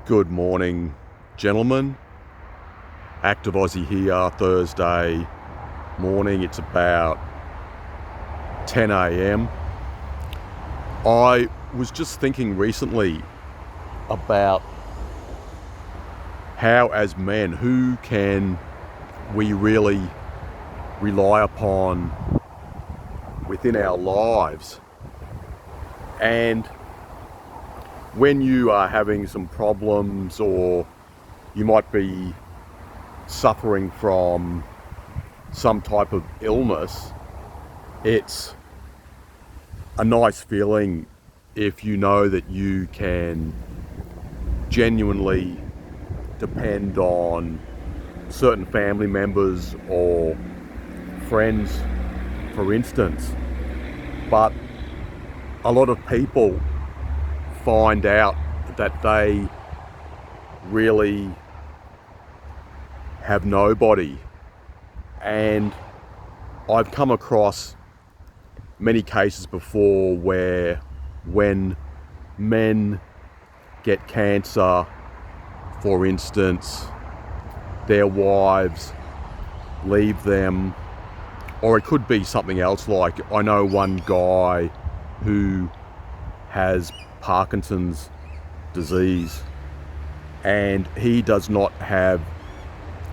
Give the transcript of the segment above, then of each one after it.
Good morning, gentlemen. Active Aussie here, Thursday morning. It's about 10 a.m. I was just thinking recently about how, as men, who can we really rely upon within our lives? And when you are having some problems, or you might be suffering from some type of illness, it's a nice feeling if you know that you can genuinely depend on certain family members or friends, for instance. But a lot of people find out that they really have nobody. And I've come across many cases before where when men get cancer, for instance, their wives leave them, or it could be something else. Like, I know one guy who has Parkinson's disease, and he does not have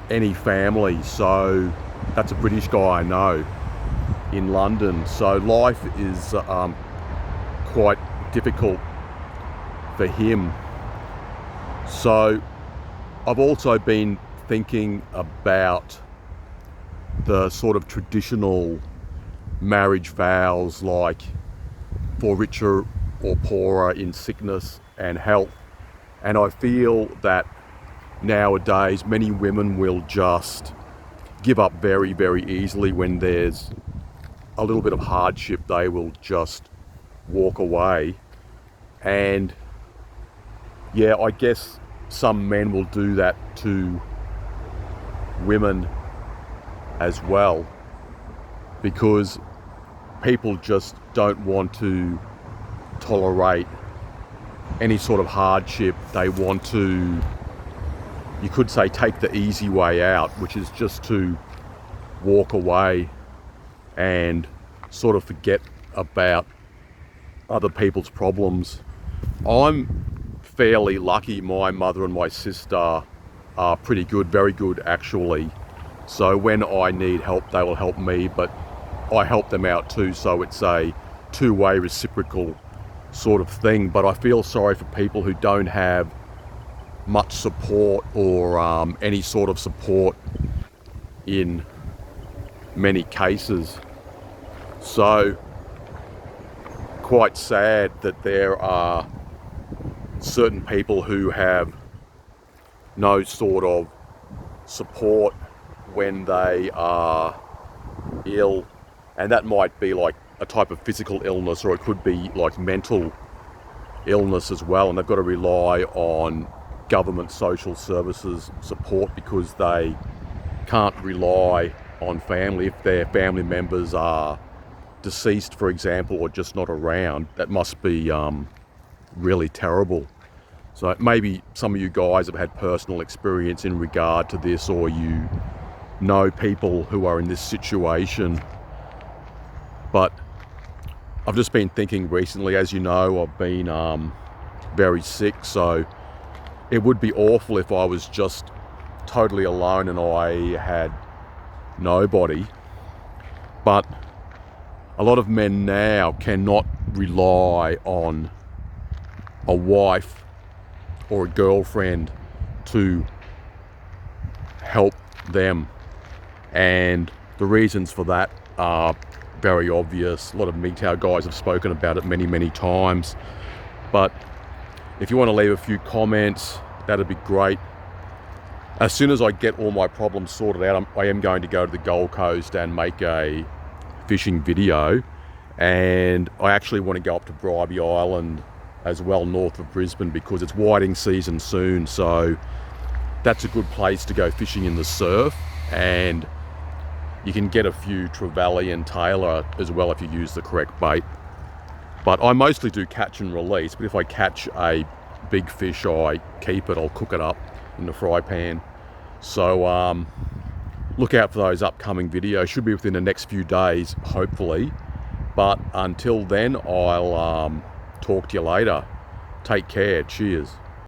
any family. So that's a British guy I know in London. So life is quite difficult for him. So I've also been thinking about the sort of traditional marriage vows, like for richer or poorer in sickness and health. And I feel that nowadays many women will just give up very, very easily when there's a little bit of hardship. They will just walk away. And yeah, I guess some men will do that to women as well, because people just don't want to tolerate any sort of hardship. They want to, you could say, take the easy way out, which is just to walk away and sort of forget about other people's problems. I'm fairly lucky. My mother and my sister are pretty good, very good actually. So when I need help, they will help me, but I help them out too. So it's a two-way reciprocal sort of thing. But I feel sorry for people who don't have much support, or any sort of support in many cases. So quite sad that there are certain people who have no sort of support when they are ill, and that might be like a type of physical illness, or it could be like mental illness as well, and they've got to rely on government social services support because they can't rely on family. If their family members are deceased, for example, or just not around, that must be really terrible. So maybe some of you guys have had personal experience in regard to this, or you know people who are in this situation. But I've just been thinking recently, as you know, I've been very sick, so it would be awful if I was just totally alone and I had nobody. But a lot of men now cannot rely on a wife or a girlfriend to help them. And the reasons for that are very obvious. A lot of MGTOW guys have spoken about it many, many times. But if you want to leave a few comments, that'd be great. As soon as I get all my problems sorted out, I am going to go to the Gold Coast and make a fishing video. And I actually want to go up to Bribie Island as well, north of Brisbane, because it's whiting season soon. So that's a good place to go fishing in the surf. And you can get a few trevally and tailor as well if you use the correct bait. But I mostly do catch and release. But if I catch a big fish, I keep it, I'll cook it up in the fry pan. So look out for those upcoming videos. Should be within the next few days, hopefully. But until then, I'll talk to you later. Take care. Cheers.